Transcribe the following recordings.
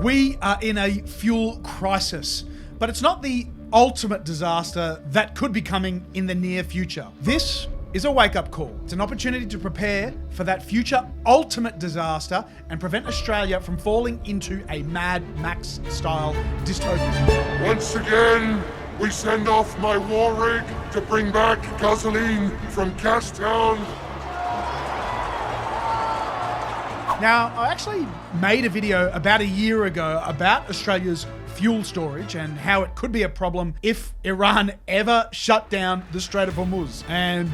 We are in a fuel crisis, but it's not the ultimate disaster that could be coming in the near future. This is a wake-up call. It's an opportunity to prepare for that future ultimate disaster and prevent Australia from falling into a Mad Max-style dystopia. Once again, we send off my war rig to bring back gasoline from Gastown. Now, I actually made a video about a year ago about Australia's fuel storage and how it could be a problem if Iran ever shut down the Strait of Hormuz. And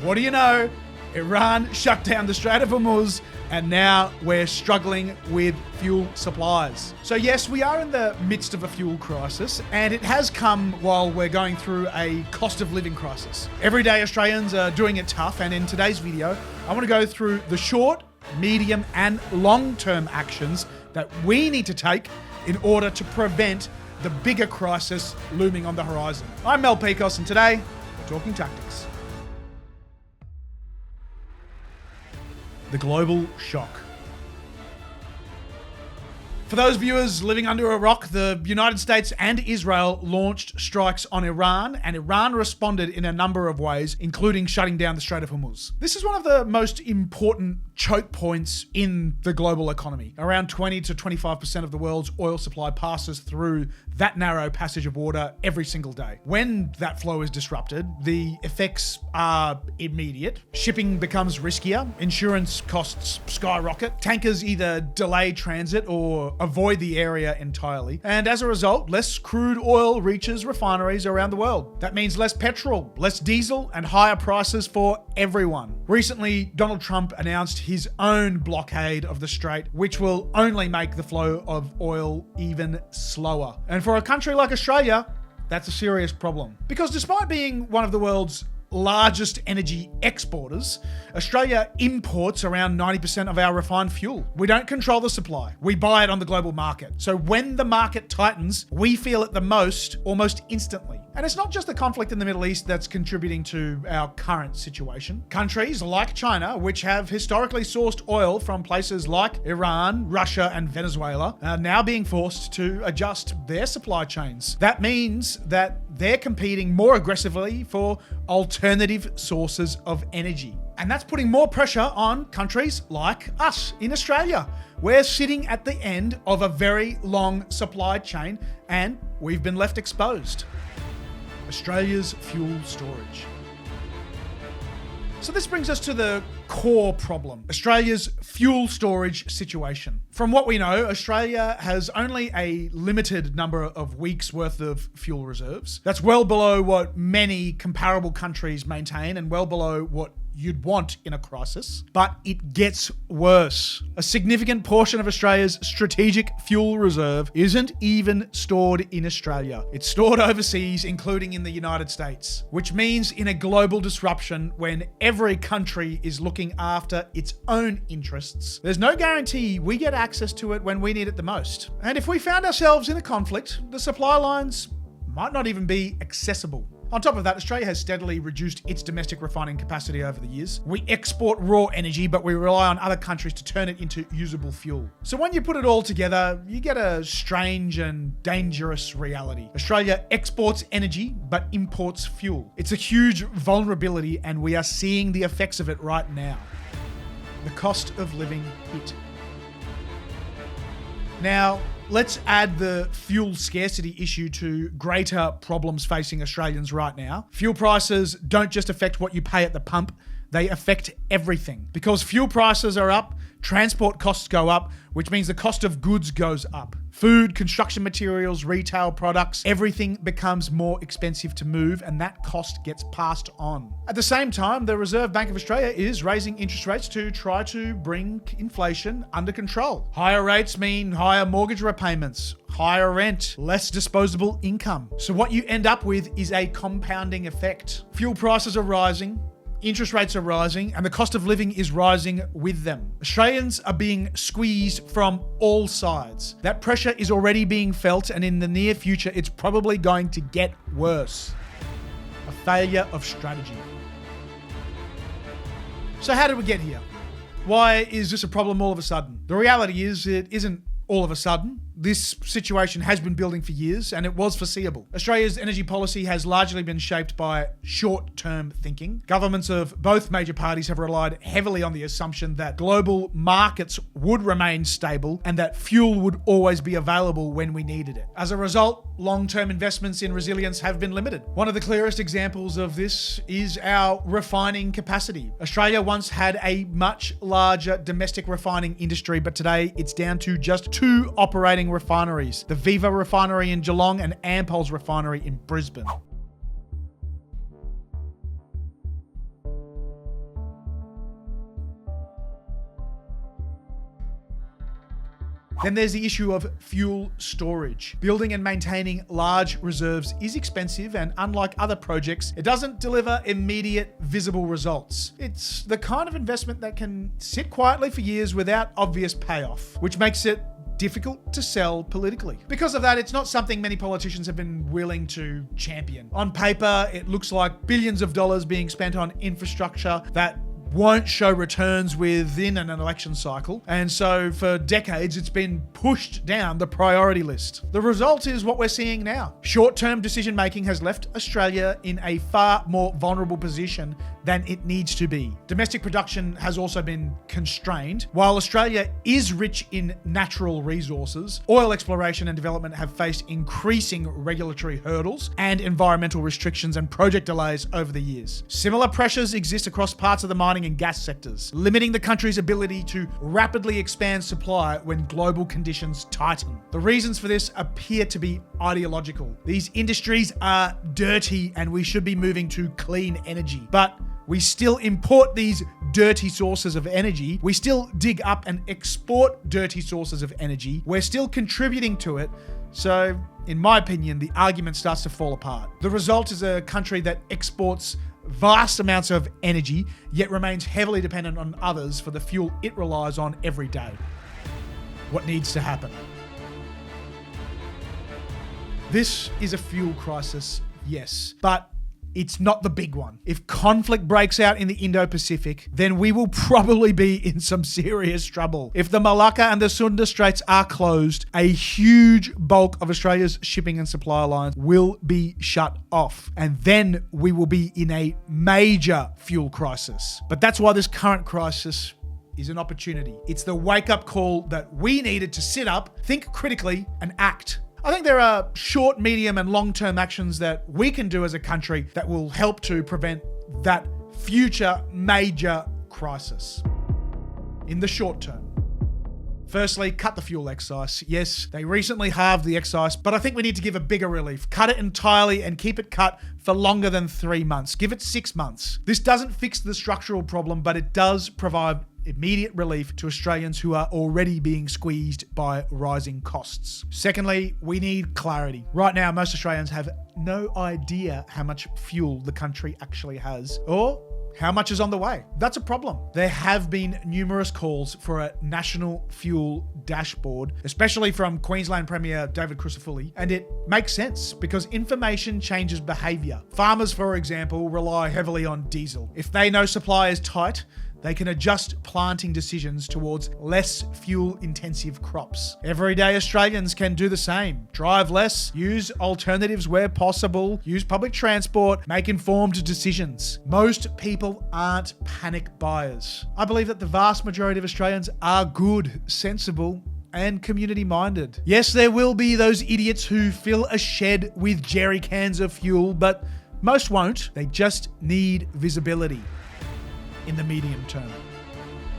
what do you know? Iran shut down the Strait of Hormuz, and now we're struggling with fuel supplies. So yes, we are in the midst of a fuel crisis, and it has come while we're going through a cost of living crisis. Everyday Australians are doing it tough, and in today's video, I want to go through the short, medium, and long-term actions that we need to take in order to prevent the bigger crisis looming on the horizon. I'm Mel Pikos, and today we're talking tactics. The global shock. For those viewers living under a rock, the United States and Israel launched strikes on Iran, and Iran responded in a number of ways, including shutting down the Strait of Hormuz. This is one of the most important choke points in the global economy. Around 20 to 25% of the world's oil supply passes through that narrow passage of water every single day. When that flow is disrupted, the effects are immediate. Shipping becomes riskier, insurance costs skyrocket, tankers either delay transit or avoid the area entirely, and as a result, less crude oil reaches refineries around the world. That means less petrol, less diesel, and higher prices for everyone. Recently, Donald Trump announced his own blockade of the strait, which will only make the flow of oil even slower. And for a country like Australia, that's a serious problem. Because despite being one of the world's largest energy exporters, Australia imports around 90% of our refined fuel. We don't control the supply. We buy it on the global market. So when the market tightens, we feel it the most, almost instantly. And it's not just the conflict in the Middle East that's contributing to our current situation. Countries like China, which have historically sourced oil from places like Iran, Russia, and Venezuela, are now being forced to adjust their supply chains. That means that they're competing more aggressively for alternative sources of energy. And that's putting more pressure on countries like us in Australia. We're sitting at the end of a very long supply chain, and we've been left exposed. Australia's fuel storage. So this brings us to the core problem, Australia's fuel storage situation. From what we know, Australia has only a limited number of weeks worth of fuel reserves. That's well below what many comparable countries maintain and well below what you'd want in a crisis, but it gets worse. A significant portion of Australia's strategic fuel reserve isn't even stored in Australia. It's stored overseas, including in the United States, which means in a global disruption when every country is looking after its own interests, there's no guarantee we get access to it when we need it the most. And if we found ourselves in a conflict, the supply lines might not even be accessible. On top of that, Australia has steadily reduced its domestic refining capacity over the years. We export raw energy, but we rely on other countries to turn it into usable fuel. So when you put it all together, you get a strange and dangerous reality. Australia exports energy, but imports fuel. It's a huge vulnerability, and we are seeing the effects of it right now. The cost of living hit. Now, let's add the fuel scarcity issue to greater problems facing Australians right now. Fuel prices don't just affect what you pay at the pump, they affect everything. Because fuel prices are up, transport costs go up, which means the cost of goods goes up. Food, construction materials, retail products, everything becomes more expensive to move, and that cost gets passed on. At the same time, the Reserve Bank of Australia is raising interest rates to try to bring inflation under control. Higher rates mean higher mortgage repayments, higher rent, less disposable income. So what you end up with is a compounding effect. Fuel prices are rising, interest rates are rising, and the cost of living is rising with them. Australians are being squeezed from all sides. That pressure is already being felt, and in the near future, it's probably going to get worse. A failure of strategy. So how did we get here? Why is this a problem all of a sudden? The reality is it isn't all of a sudden. this situation has been building for years and it was foreseeable. Australia's energy policy has largely been shaped by short-term thinking. Governments of both major parties have relied heavily on the assumption that global markets would remain stable and that fuel would always be available when we needed it. As a result, long-term investments in resilience have been limited. One of the clearest examples of this is our refining capacity. Australia once had a much larger domestic refining industry, but today it's down to just 2 operating refineries, the Viva refinery in Geelong and Ampol's refinery in Brisbane. Then there's the issue of fuel storage. Building and maintaining large reserves is expensive, and unlike other projects, it doesn't deliver immediate visible results. It's the kind of investment that can sit quietly for years without obvious payoff, which makes it difficult to sell politically. Because of that, it's not something many politicians have been willing to champion. On paper, it looks like billions of dollars being spent on infrastructure that won't show returns within an election cycle. And so for decades, it's been pushed down the priority list. The result is what we're seeing now. Short-term decision-making has left Australia in a far more vulnerable position than it needs to be. Domestic production has also been constrained. While Australia is rich in natural resources, oil exploration and development have faced increasing regulatory hurdles and environmental restrictions and project delays over the years. Similar pressures exist across parts of the mining and gas sectors, limiting the country's ability to rapidly expand supply when global conditions tighten. The reasons for this appear to be ideological. These industries are dirty and we should be moving to clean energy. But we still import these dirty sources of energy. We still dig up and export dirty sources of energy. We're still contributing to it. So, in my opinion, the argument starts to fall apart. The result is a country that exports vast amounts of energy, yet remains heavily dependent on others for the fuel it relies on every day. What needs to happen? This is a fuel crisis, yes, but it's not the big one. If conflict breaks out in the Indo-Pacific, then we will probably be in some serious trouble. If the Malacca and the Sunda Straits are closed, a huge bulk of Australia's shipping and supply lines will be shut off. And then we will be in a major fuel crisis. But that's why this current crisis is an opportunity. It's the wake-up call that we needed to sit up, think critically, and act. I think there are short, medium, and long-term actions that we can do as a country that will help to prevent that future major crisis. In the short term, firstly, cut the fuel excise. Yes, they recently halved the excise, but I think we need to give a bigger relief. Cut it entirely and keep it cut for longer than 3 months. Give it 6 months. This doesn't fix the structural problem, but it does provide immediate relief to Australians who are already being squeezed by rising costs. Secondly, we need clarity. Right now, most Australians have no idea how much fuel the country actually has, or how much is on the way. That's a problem. There have been numerous calls for a national fuel dashboard, especially from Queensland Premier David Crucifulli, and it makes sense because information changes behaviour. Farmers, for example, rely heavily on diesel. If they know supply is tight, they can adjust planting decisions towards less fuel-intensive crops. Everyday Australians can do the same. Drive less, use alternatives where possible, use public transport, make informed decisions. Most people aren't panic buyers. I believe that the vast majority of Australians are good, sensible, and community-minded. Yes, there will be those idiots who fill a shed with jerry cans of fuel, but most won't. They just need visibility in the medium term.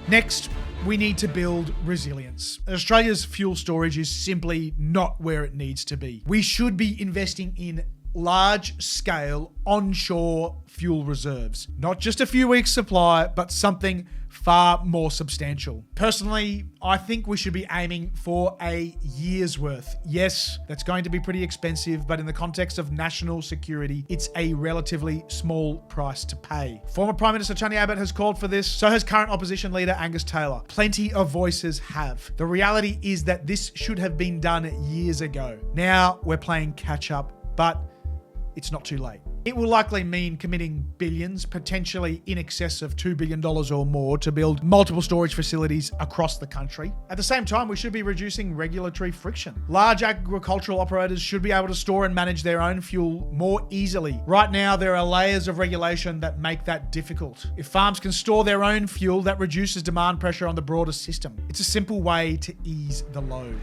Next, we need to build resilience. Australia's fuel storage is simply not where it needs to be. We should be investing in large-scale onshore fuel reserves. Not just a few weeks' supply, but something far more substantial. Personally, I think we should be aiming for a year's worth. Yes, that's going to be pretty expensive, but in the context of national security, it's a relatively small price to pay. Former Prime Minister Tony Abbott has called for this, so has current opposition leader Angus Taylor. Plenty of voices have. The reality is that this should have been done years ago. Now we're playing catch up, but it's not too late. It will likely mean committing billions, potentially in excess of $2 billion or more, to build multiple storage facilities across the country. At the same time, we should be reducing regulatory friction. Large agricultural operators should be able to store and manage their own fuel more easily. Right now, there are layers of regulation that make that difficult. If farms can store their own fuel, that reduces demand pressure on the broader system. It's a simple way to ease the load.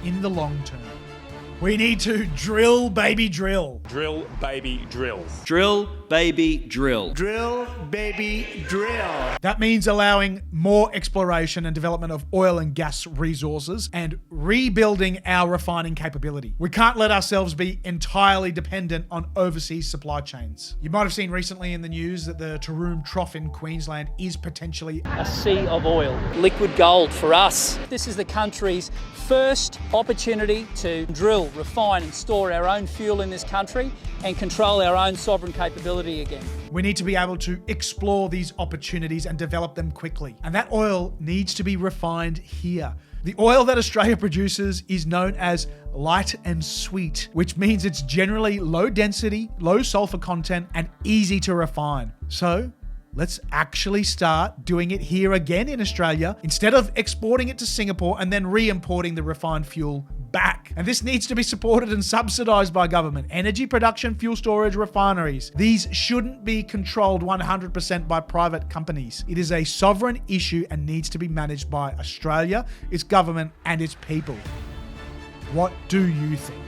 In the long term, we need to drill, baby, drill. Drill, baby, drill. Drill, baby, drill. Drill, baby, drill. That means allowing more exploration and development of oil and gas resources and rebuilding our refining capability. We can't let ourselves be entirely dependent on overseas supply chains. You might have seen recently in the news that the Taroom Trough in Queensland is potentially a sea of oil, liquid gold for us. This is the country's first opportunity to drill, refine and store our own fuel in this country and control our own sovereign capability again. We need to be able to explore these opportunities and develop them quickly. And that oil needs to be refined here. The oil that Australia produces is known as light and sweet, which means it's generally low density, low sulfur content, and easy to refine. So let's actually start doing it here again in Australia instead of exporting it to Singapore and then re-importing the refined fuel back. And this needs to be supported and subsidized by government. Energy production, fuel storage, refineries. These shouldn't be controlled 100% by private companies. It is a sovereign issue and needs to be managed by Australia, its government, and its people. What do you think?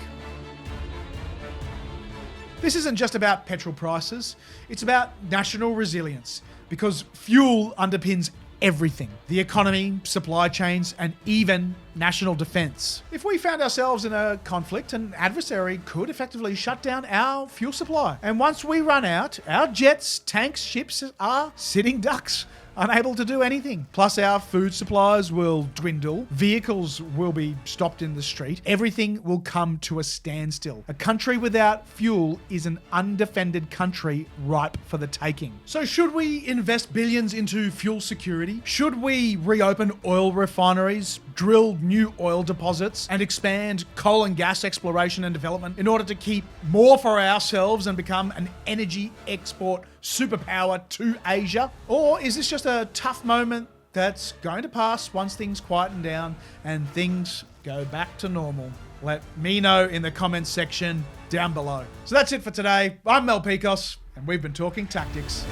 This isn't just about petrol prices, it's about national resilience, because fuel underpins everything. The economy, supply chains, and even national defense. If we found ourselves in a conflict, an adversary could effectively shut down our fuel supply. And once we run out, our jets, tanks, ships are sitting ducks, unable to do anything. Plus our food supplies will dwindle, vehicles will be stopped in the street, everything will come to a standstill. A country without fuel is an undefended country ripe for the taking. So should we invest billions into fuel security? Should we reopen oil refineries, drill new oil deposits, and expand coal and gas exploration and development in order to keep more for ourselves and become an energy export superpower to Asia? Or is this just a tough moment that's going to pass once things quieten down and things go back to normal? Let me know in the comments section down below. So that's it for today. I'm Mel Pikos, and we've been talking tactics.